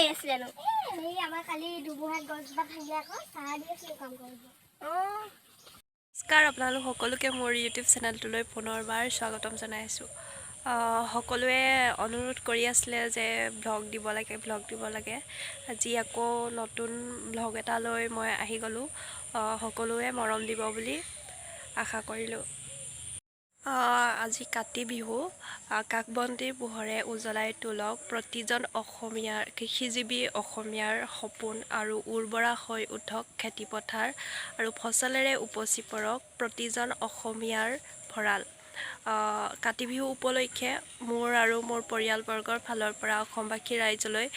কৰি আছিলে নো? এই আমাৰ কালি দুবুহাত গছজোপা ভাঙিলে আকৌ চাহ দি আছিলোঁ কাম কৰিব। নমস্কাৰ আপোনালোক সকলোকে মোৰ ইউটিউব চেনেলটোলৈ পুনৰবাৰ স্বাগতম জনাইছোঁ। সকলোৱে অনুৰোধ কৰি আছিলে যে ভ্লগ দিব লাগে। আজি আকৌ নতুন ভ্লগ এটা লৈ মই আহি গ'লোঁ। সকলোৱে মৰম দিব বুলি আশা কৰিলোঁ। আজি কাতি বিহু। কাকবন্তিৰ পোহৰে উজ্বলাই তোলক প্ৰতিজন অসমীয়াৰ কৃষিজীৱী অসমীয়াৰ সপোন আৰু উৰ্বৰা হৈ উঠক খেতিপথাৰ আৰু ফচলেৰে উপচি পৰক প্ৰতিজন অসমীয়াৰ ভঁৰাল। কাতি বিহু উপলক্ষে মোৰ আৰু মোৰ পৰিয়ালবৰ্গৰ ফালৰ পৰা অসমবাসী ৰাইজলৈ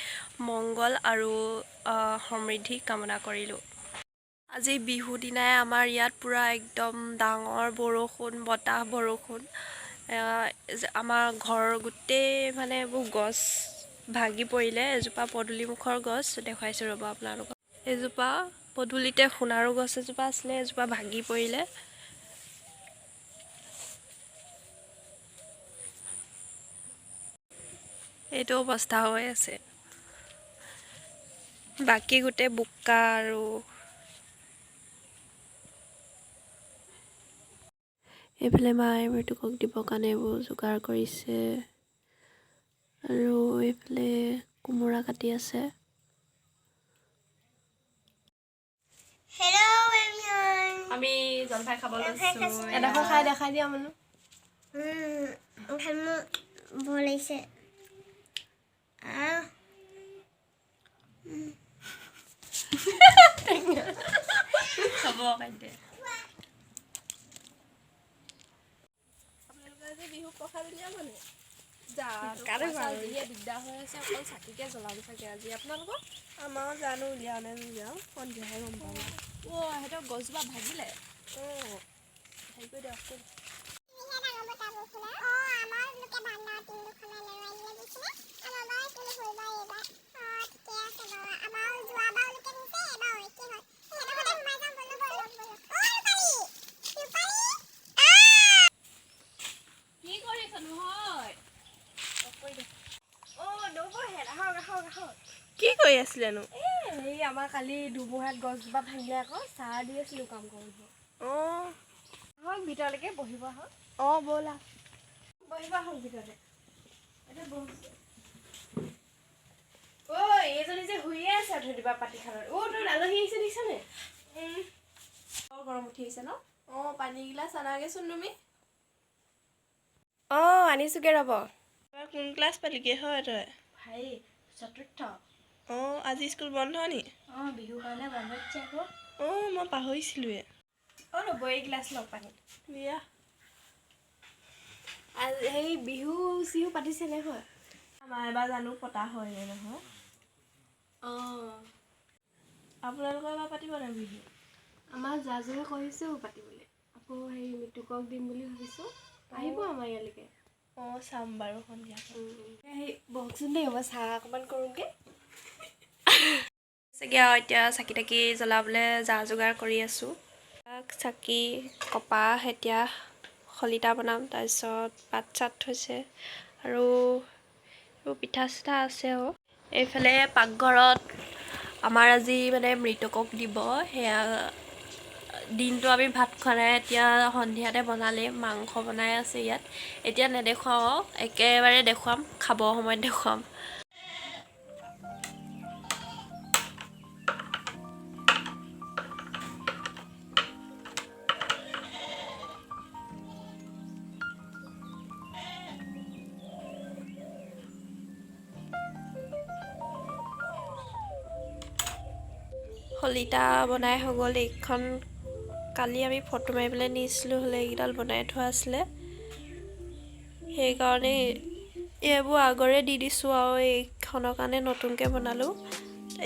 মংগল আৰু সমৃদ্ধি কামনা কৰিলোঁ। আজি বিহু দিনাই আমাৰ ইয়াত পূৰা একদম ডাঙৰ বৰষুণ, বতাহ বৰষুণ। আমাৰ ঘৰ গোটেই মানে এইবোৰ গছ ভাগি পৰিলে। এজোপা পদূলিমুখৰ গছ দেখুৱাইছোঁ ৰ'ব আপোনালোকক। এজোপা পদূলিতে সোণাৰু গছ এজোপা আছিলে, এজোপা ভাগি পৰিলে। এইটো অৱস্থা হৈ আছে। বাকী গোটেই বোকা আৰু এইফালে মায়ে মৃতকক দিবৰ কাৰণে এইবোৰ যোগাৰ কৰিছে আৰু এইফালে কোমোৰা কাটি আছে। আমি জলফাই খাব লৈছোঁ। এডোখৰ খাই দেখাই দিয়া মানুহ। ভয় লাগিছে। হ'ব কাইতে। আপোনালোকে যে বিহু প্ৰসাদ উলিয়াব মানে যিহে দিগদাৰ হৈ আছে, অকল চাকিকে জ্বলাব চাগে আজি। আপোনালোকৰ? আমাৰো জানো উলিয়াও নে নুলিয়াও, সন্ধিয়াহে গম পাম। সিহঁতৰ গছজোপা ভাগিলে। হেৰি কৰি দিয়ক। কি কৰি আছিলেনো? এই আমাৰ কালি দুবুহাত গছজোপা ভাঙিলে আকৌ চাহ দি আছিলোঁ কাম কৰিব। আহক ভিতৰলৈকে বহিব আহক। ব'লা। বহিব আহক ভিতৰতে। এইজনী যে শুইয়ে আছে অথনিপা পাতিখাৰত। তোৰ আলহী আহিছে দেখিছানে? গৰম উঠি আহিছে ন? পানী গিলাচ আনাগেচোন তুমি। আনিছোগে ৰ'ব। কোন ক্লাছ পালিগে হয় তই? হেৰি চতুৰ্থ। আজি স্কুল বন্ধ নি? বিহুৰ কাৰণে বন্ধ দিছে আকৌ। মই পাহৰিছিলোৱে। ৰ'ব এই গিলাচ লওক পানী। দিয়া। হেৰি বিহু চিহু পাতিছেনে হয়? আমাৰ এবাৰ জানো পতা হয়নে নহয়। আপোনালোকৰ এবাৰ পাতিব নাই বিহু? আমাৰ যা-যোগাৰ কৰিছোঁ পাতিবলৈ। আকৌ হেৰি মৃতকক দিম বুলি ভাবিছোঁ। আহিব আমাৰ ইয়ালৈকে। চাম বাৰু সন্ধিয়া। হেৰি বহকচোন দেই, মই চাহ অকণমান কৰোঁগৈ। চাগে আৰু এতিয়া চাকি তাকি জ্বলাবলৈ যা-যোগাৰ কৰি আছোঁ। চাকি, কপাহ, এতিয়া শলিতা বনাম। তাৰপিছত পাত-চাত থৈছে আৰু এইবোৰ পিঠা-চিঠা আছে আৰু। এইফালে পাকঘৰত আমাৰ আজি মানে মৃতকক দিব। সেয়া দিনটো আমি ভাত খোৱা নাই, এতিয়া সন্ধিয়াতে বনালেই। মাংস বনাই আছে ইয়াত। এতিয়া নেদেখুৱাওঁ, একেবাৰে দেখুৱাম, খাবৰ সময়ত দেখুৱাম। শলিতা বনাই হৈ গ'ল। এইখন কালি আমি ফটো মাৰিবলৈ নিছিলোঁ, হ'লে এইকেইডাল বনাই থোৱা আছিলে। সেইকাৰণে এইবোৰ আগৰে দি দিছোঁ আৰু এইখনৰ কাৰণে নতুনকৈ বনালোঁ।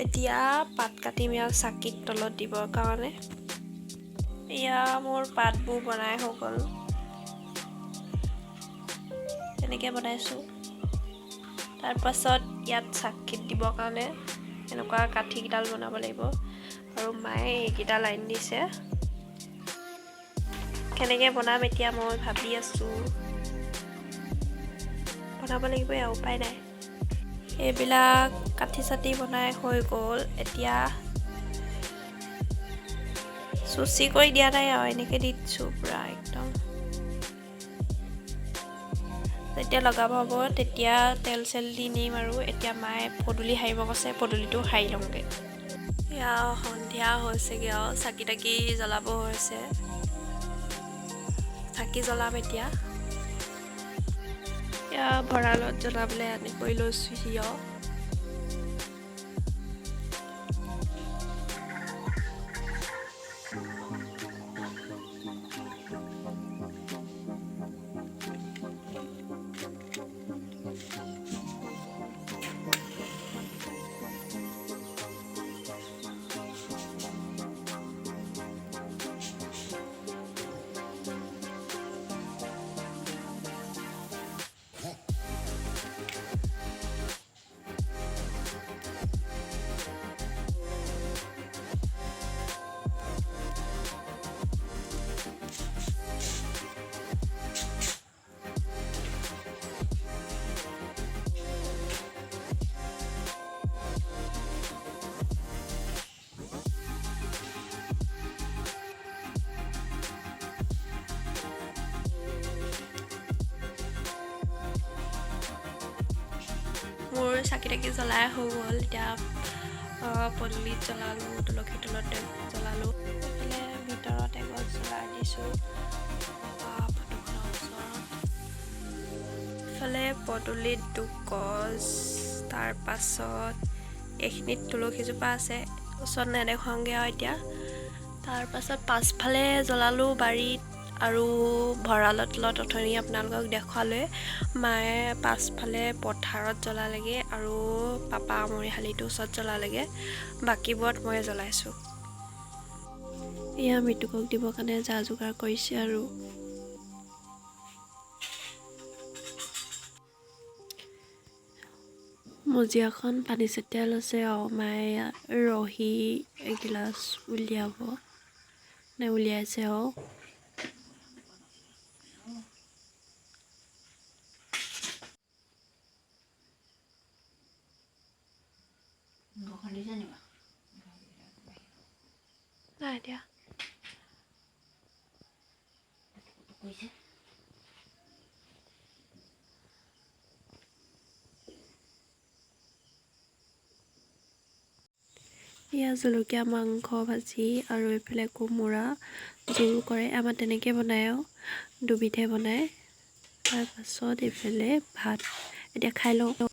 এতিয়া পাত কাটিম আৰু চাকিত তলত দিবৰ কাৰণে। এয়া মোৰ পাতবোৰ বনাই হৈ গ'ল। তেনেকৈ বনাইছোঁ। তাৰপাছত ইয়াত চাকিত দিবৰ কাৰণে এনেকুৱা কাঠিকেইডাল বনাব লাগিব আৰু মায়ে এইকেইটা লাইন দিছে। কেনেকৈ বনাম এতিয়া মই ভাবি আছোঁ। বনাব লাগিব, উপায় নাই। এইবিলাক কাঠি চাটি বনাই হৈ গ'ল। এতিয়া চুচি কৰি দিয়া নাই আৰু এনেকৈ দি দিছোঁ পূৰা একদম। যেতিয়া লগাব হ'ব তেতিয়া তেল চেল দি নিম আৰু। এতিয়া মায়ে পদূলি সাৰিব কৈছে, পদূলিটো সাৰি লওঁগৈ। এয়া সন্ধিয়া হৈছেগৈ আৰু চাকি তাকি জ্বলাব হৈছে। চাকি জ্বলাম এতিয়া। এয়া ভঁৰালত জ্বলাবলৈ আনি কৰি লৈছোঁহি আৰু। মোৰ চাকি তাকি জ্বলাই হৈ গ'ল। এতিয়া পদূলিত জ্বলালোঁ, তুলসী তলতে জ্বলালোঁ। এইফালে ভিতৰত এগছ জ্বলাই দিছোঁ ফটোখনৰ ওচৰত। ইফালে পদূলিত দুগছ, তাৰপাছত এইখিনিত তুলসীজোপা আছে, ওচৰত নেদেখুৱাওঁগৈ আৰু এতিয়া। তাৰপাছত পাছফালে জ্বলালোঁ বাৰীত আৰু ভঁৰালৰ তলত অথনি আপোনালোকক দেখুৱালোৱে। মায়ে পাছফালে পথাৰত জ্বলালেগৈ আৰু পাপা মৰিশালিটোৰ ওচৰত জ্বলালেগৈ। বাকীবোৰত মই জ্বলাইছোঁ। এয়া মৃতকক দিবৰ কাৰণে যা যোগাৰ কৰিছে আৰু। মজিয়াখন পানী ছটিয়াই লৈছে আৰু মায়ে ৰহি এগিলাচ উলিয়াব নে উলিয়াইছে আৰু। নাই দিয়া। এয়া জলকীয়া মাংস ভাজি আৰু এইফালে কোমোৰা জোল কৰে। আমাৰ তেনেকৈ বনায় আৰু দুবিধে বনায়। তাৰপাছত এইফালে ভাত। এতিয়া খাই লওঁ।